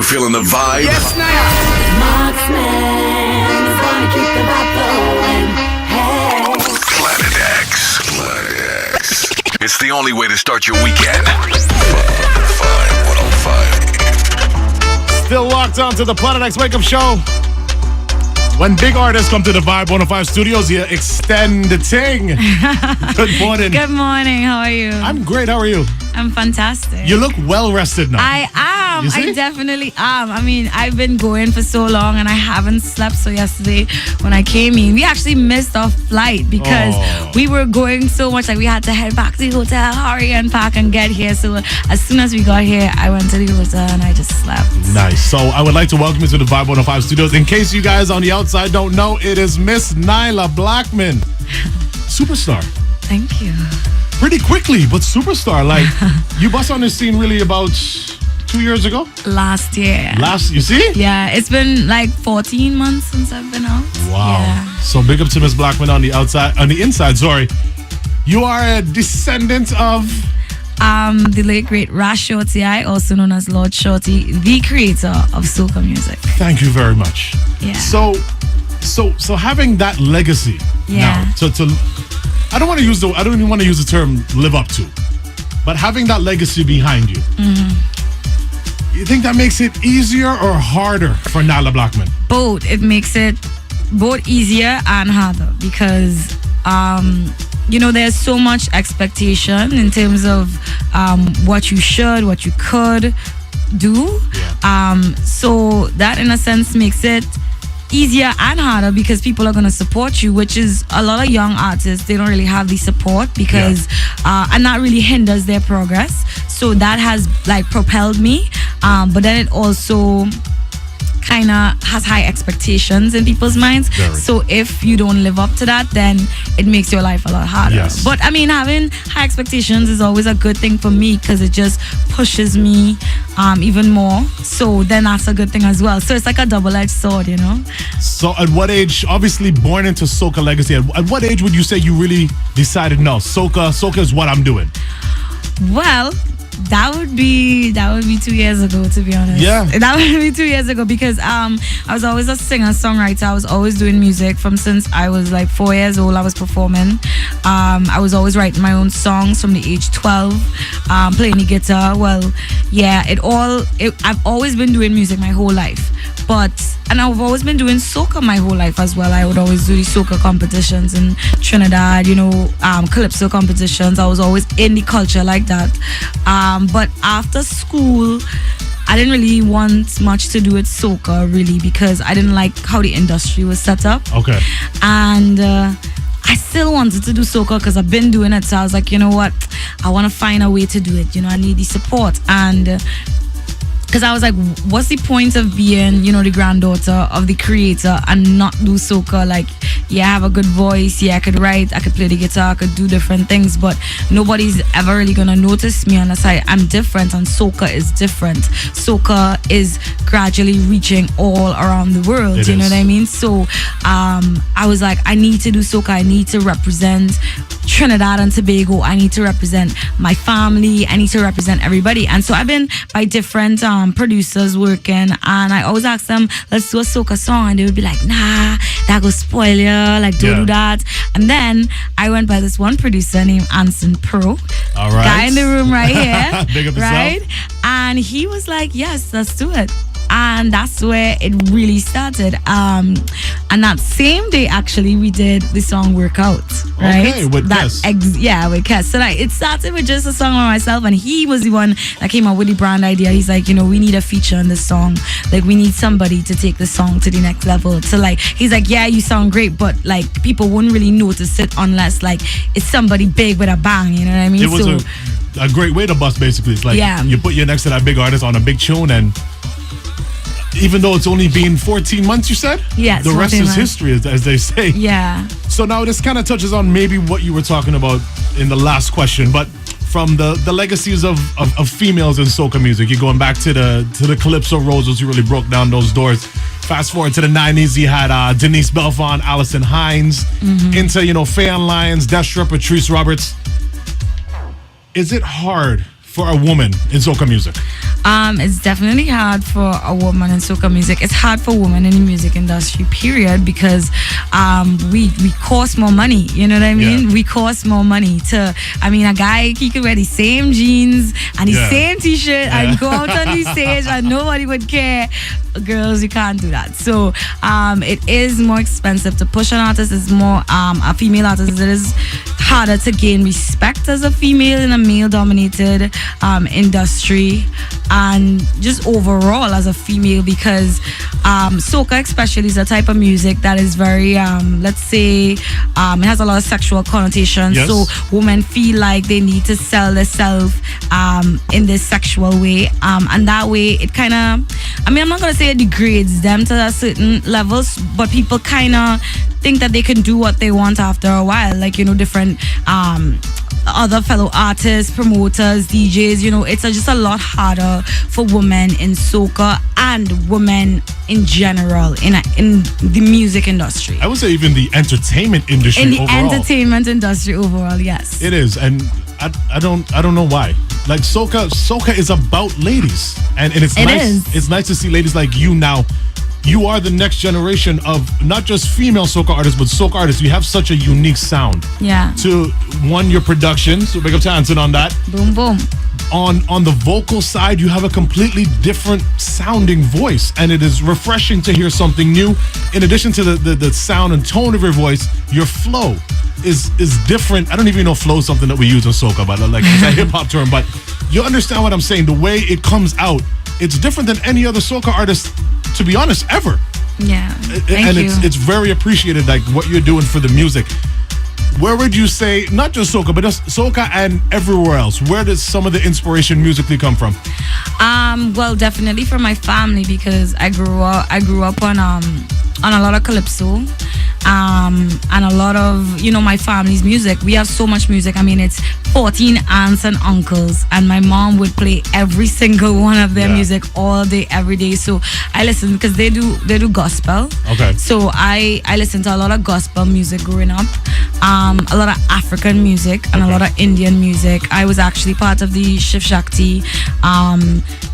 You feeling the vibe? Yes, Nailah. Marksman is gonna keep the vibe going. Hey. PlanetX. It's the only way to start your weekend. VIBE105. Still locked on to the PlanetX Wake Up Show. When big artists come to the VIBE105 studios, you extend the ting. Good morning. Good morning. How are you? I'm great. How are you? I'm fantastic. You look well rested now. I am. You see? I definitely am. I mean, I've been going for so long and I haven't slept. So yesterday when I came in, we actually missed our flight because we were going so much. Like we had to head back to the hotel, hurry and pack and get here. So as soon as we got here, I went to the hotel and I just slept. Nice. So I would like to welcome you to the VIBE105 studios. In case you guys on the outside don't know, it is Miss Nailah Blackman. Superstar. Thank you. Pretty quickly, but superstar. Like, you bust on this scene really about 2 years ago? Last year. You see? Yeah, it's been like 14 months since I've been out. Wow. Yeah. So big up to Miss Blackman on the inside, sorry. You are a descendant of... the late great Rash Shorty, also known as Lord Shorty, the creator of Soca music. Thank you very much. Yeah. So having that legacy Yeah. now, I don't even want to use the term live up to, but having that legacy behind you, you think that makes it easier or harder for Nailah Blackman? Both. It makes it both easier and harder because there's so much expectation in terms of what you should, what you could do. Yeah. So that in a sense makes it easier and harder because people are going to support you, which is a lot of young artists, they don't really have the support because and that really hinders their progress. So that has like propelled me, but then it also kind of has high expectations in people's minds. Very. So if you don't live up to that, then it makes your life a lot harder. Yes. But I mean, having high expectations is always a good thing for me because it just pushes me even more. So then that's a good thing as well. So it's like a double-edged sword, you know? So at what age, obviously born into Soca legacy, at what age would you say you really decided, no, Soca is what I'm doing? Well, that would be 2 years ago, to be honest. Yeah. That would be 2 years ago because I was always a singer, songwriter. I was always doing music since I was like 4 years old. I was performing. I was always writing my own songs from the age 12, playing the guitar. Well, yeah, I've always been doing music my whole life. And I've always been doing soca my whole life as well. I would always do the soca competitions in Trinidad, calypso competitions. I was always in the culture like that. But after school, I didn't really want much to do with soca really because I didn't like how the industry was set up. Okay. And I still wanted to do soca because I've been doing it. So I was like, you know what? I want to find a way to do it. I need the support. And because I was like, what's the point of being, the granddaughter of the creator and not do soca? Like, yeah, I have a good voice. Yeah, I could write. I could play the guitar. I could do different things. But nobody's ever really going to notice me unless I'm different. And soca is different. Soca is gradually reaching all around the world. You know what I mean? So I was like, I need to do soca. I need to represent Trinidad and Tobago. I need to represent my family. I need to represent everybody. And so I've been by different producers working, and I always ask them, let's do a soca song, and they would be like, nah, that go spoil you, like don't do that. And then I went by this one producer named Anson Pro. All right. Guy in the room right here. Big up right? yourself. And he was like, yes, let's do it. And that's where it really started. And that same day, actually, we did the song Workout, right? Okay, with Kes. With Kes. So like, it started with just a song by myself, and he was the one that came up with the brand idea. He's like, we need a feature on this song. Like, we need somebody to take the song to the next level. So like, he's like, yeah, you sound great, but like, people wouldn't really notice it unless like it's somebody big with a bang. You know what I mean? It was a great way to bust, basically. It's like you put you next to that big artist on a big tune, and even though it's only been 14 months, you said? Yes. The rest is history, as they say. Yeah. So now this kind of touches on maybe what you were talking about in the last question, but from the legacies of females in soca music, you're going back to the Calypso Roses, you really broke down those doors. Fast forward to the 90s, you had Denise Belfont, Allison Hines, into, Faye Lyons, Destra, Patrice Roberts. Is it hard for a woman in soca music? It's definitely hard for a woman in soca music. It's hard for women in the music industry, period, because we cost more money. You know what I mean? Yeah. We cost more money to. I mean, a guy, he could wear the same jeans and the same t-shirt and go out on the stage and nobody would care. Girls, you can't do that. So it is more expensive to push an artist. It's more a female artist. It is harder to gain respect as a female in a male-dominated industry, and just overall as a female, because soca especially is a type of music that is very let's say it has a lot of sexual connotations. Yes. So women feel like they need to sell themselves in this sexual way, and that way it kind of, I mean, I'm not gonna say it degrades them to a certain levels, but people kind of think that they can do what they want after a while, like, you know, different other fellow artists, promoters, DJs. You know, it's just a lot harder for women in soca and women in general in the music industry. I would say even the entertainment industry In the overall. entertainment industry overall, yes. It is, and I don't know why. Like soca is about ladies, and it's It nice. is. It's nice to see ladies like you now. You are the next generation of not just female soca artists, but soca artists. You have such a unique sound. Yeah. To one, your production. So big up to Anson on that. Boom, boom. On the vocal side, you have a completely different sounding voice, and it is refreshing to hear something new. In addition to the sound and tone of your voice, your flow is different. I don't even know flow is something that we use in soca, but like it's a hip hop term. But you understand what I'm saying? The way it comes out, it's different than any other soca artist, to be honest, ever. Yeah. Thank And you. it's very appreciated, like what you're doing for the music. Where would you say, not just soca, but just soca and everywhere else, where does some of the inspiration musically come from? Well, definitely from my family, because I grew up on a lot of calypso, and a lot of, you know, my family's music. We have so much music. I mean, it's 14 aunts and uncles, and my mom would play every single one of their music all day, every day. So I listen, because they do gospel. Okay. So I listen to a lot of gospel music growing up, a lot of African music and a lot of Indian music. I was actually part of the Shiv Shakti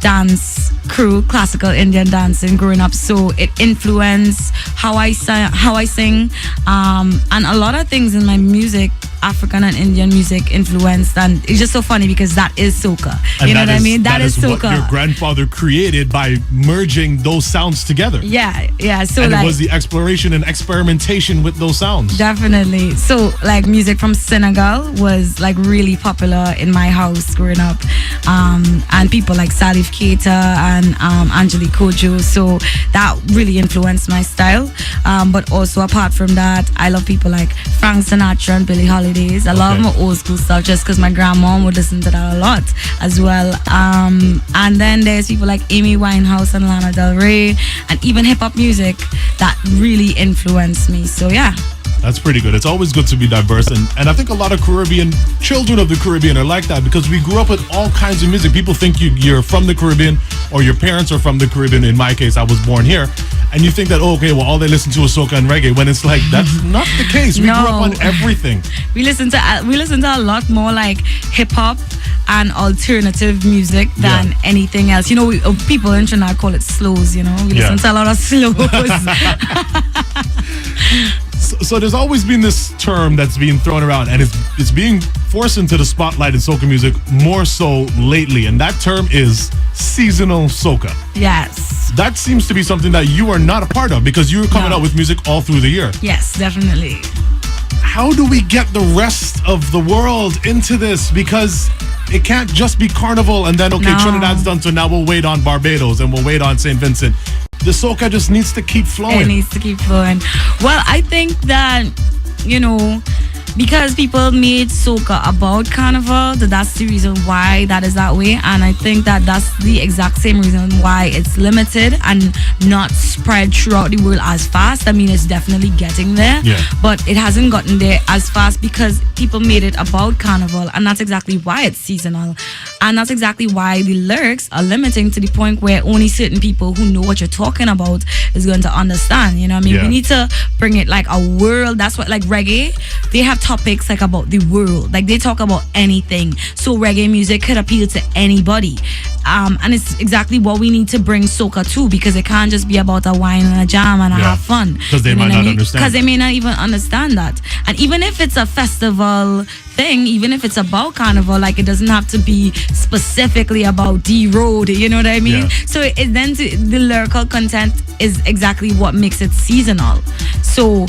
dance crew, classical Indian dancing growing up. So it influenced how I sing, and a lot of things in my music, African and Indian music influenced, and it's just so funny because that is soca. And you know what I mean? That is soca. what your grandfather created by merging those sounds together. Yeah. So And like, it was the exploration and experimentation with those sounds. definitely. So like music from Senegal was like really popular in my house growing up, and people like Salif Keita and Angelique Kojo. So that really influenced my style. But also apart from that, I love people like Frank Sinatra and Billie Holiday. I love my old school stuff just because my grandma would listen to that a lot as well. And then there's people like Amy Winehouse and Lana Del Rey, and even hip hop music that really influenced me. So yeah. That's pretty good. It's always good to be diverse. And I think a lot of children of the Caribbean are like that because we grew up with all kinds of music. People think you're from the Caribbean or your parents are from the Caribbean. In my case, I was born here. And you think that, oh, okay, well, all they listen to is soca and reggae, when it's like, that's not the case. We grew up on everything. We listen to a lot more like hip hop and alternative music than anything else. You know, people in Trinidad call it slows, you know. We listen to a lot of slows. So there's always been this term that's being thrown around, and it's being forced into the spotlight in soca music more so lately, and that term is seasonal soca. Yes. That seems to be something that you are not a part of because you're coming out with music all through the year. Yes, definitely. How do we get the rest of the world into this? Because it can't just be Carnival and then, okay, Trinidad's done, so now we'll wait on Barbados and we'll wait on St. Vincent. The soca just needs to keep flowing. It needs to keep flowing. Well, I think that, you know, because people made soca about carnival, that's the reason why that is that way. And I think that that's the exact same reason why it's limited and not spread throughout the world as fast. I mean, it's definitely getting there, but it hasn't gotten there as fast because people made it about carnival, and that's exactly why it's seasonal. And that's exactly why the lyrics are limiting to the point where only certain people who know what you're talking about is going to understand. You know what I mean? We need to bring it like a world. That's what, like reggae, they have topics like about the world. Like they talk about anything. So reggae music could appeal to anybody. and it's exactly what we need to bring soca to, because it can't just be about a wine and a jam and a have fun. Because they might not understand. Because they may not even understand that. And even if it's a festival thing, even if it's about carnival, like, it doesn't have to be specifically about D Road, you know what I mean? Yeah. So the lyrical content is exactly what makes it seasonal. So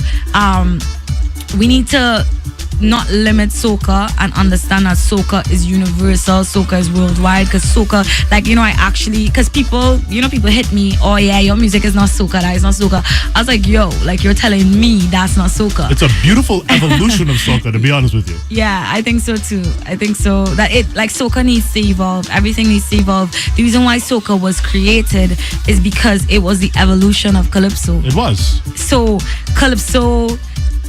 we need to not limit soca and understand that soca is universal, soca is worldwide, because soca, like, I actually, because people hit me, oh yeah, your music is not soca, that is not soca. I was like, yo, like, you're telling me that's not soca. It's a beautiful evolution of soca, to be honest with you. Yeah, I think so too. I think so, that soca needs to evolve. Everything needs to evolve. The reason why soca was created is because it was the evolution of calypso. It was. So calypso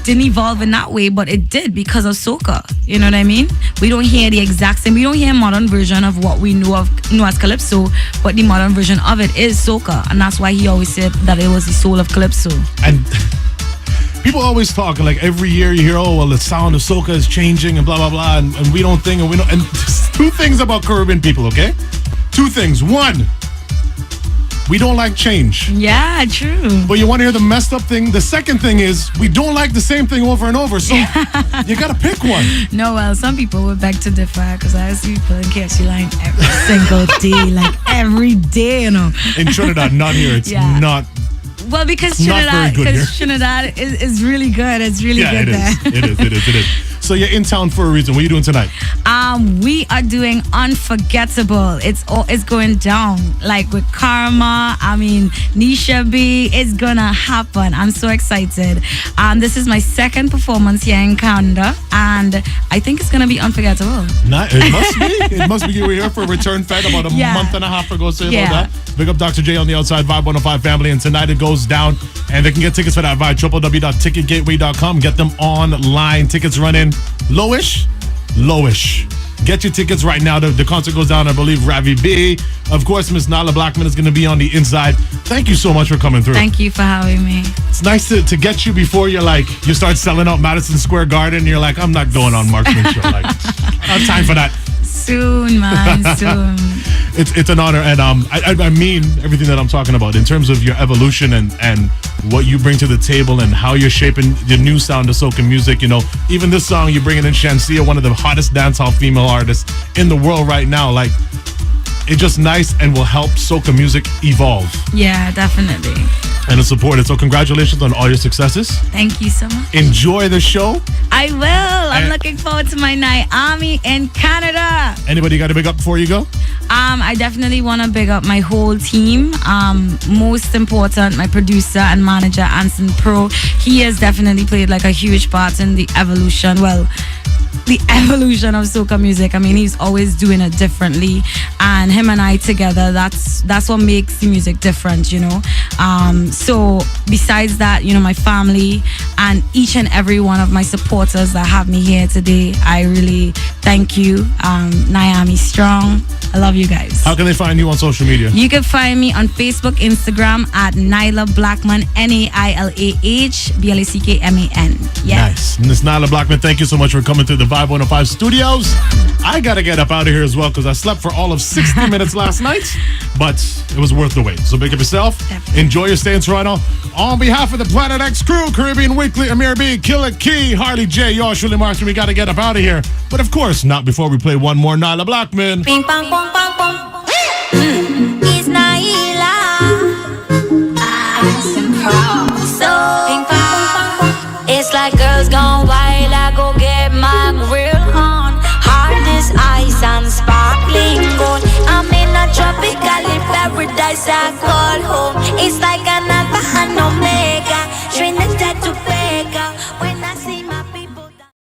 didn't evolve in that way, but it did because of soca. You know what I mean? We don't hear the exact same. We don't hear a modern version of what we know as calypso, but the modern version of it is soca, and that's why he always said that it was the soul of calypso. And people always talk, like, every year you hear, oh, well, the sound of soca is changing and blah blah blah, and we don't think, and we don't. And there's two things about Caribbean people, okay? Two things. One, we don't like change. Yeah, true. But you want to hear the messed up thing? The second thing is we don't like the same thing over and over. So you got to pick one. No, well, some people would beg to differ, because I see people in KFC line every single day, like every day, In Trinidad, not here. It's not. Well, because not very good here. Trinidad is really good. It's really good there. It is. So you're in town for a reason. What are you doing tonight? We are doing Unforgettable. It's going down, like, with Karma. I mean, Nisha B. It's gonna happen. I'm so excited. This is my second performance here in Canada, and I think it's gonna be unforgettable. It must be. It must be. You were here for a return fed about a month and a half ago. Say about that. Big up Dr. J on the outside, VIBE105 family, and tonight it goes down, and they can get tickets for that via www.ticketgateway.com. Get them online. Tickets running lowish. Get your tickets right now. The concert goes down, I believe, Ravi B. Of course, Miss Nailah Blackman is going to be on the inside. Thank you so much for coming through. Thank you for having me. It's nice to get you before you start selling out Madison Square Garden. You're like, I'm not going on Marksman's show. Like, I don't have time for that. Soon, man, soon. It's an honor, and I mean everything that I'm talking about in terms of your evolution and what you bring to the table and how you're shaping the new sound of soca music. Even this song, you're bringing in Shansia, one of the hottest dancehall female artists in the world right now. Like, it's just nice and will help soca music evolve. Yeah, definitely. And support it. So congratulations on all your successes. Thank you so much. Enjoy the show. I will. I'm looking forward to my night. Army in Canada. Anybody got to big up before you go? I definitely want to big up my whole team. Most important, my producer and manager, Anson Pro. He has definitely played like a huge part in the evolution. Well, the evolution of soca music. I mean, he's always doing it differently, and him and I together, that's what makes the music different, So besides that, my family and each and every one of my supporters that have me here today, I really thank you. Naomi Strong, I love you guys. How can they find you on social media? You can find me on Facebook, Instagram at Nailah Blackman, Nailah Blackman. Yeah. Nice. Miss Nailah Blackman, thank you so much for coming through the VIBE105 studios. I got to get up out of here as well because I slept for all of 60 minutes last night, but it was worth the wait. So big up yourself. Definitely. Enjoy your stay in Toronto. On behalf of the PlanetX crew, Caribbean Weekly, Amir B, Killer Key, Harley J, yours truly, Marshall, we got to get up out of here. But of course, not before we play one more Nailah Blackman. Ping pong pong pong pong. It's Nailah. I'm so proud.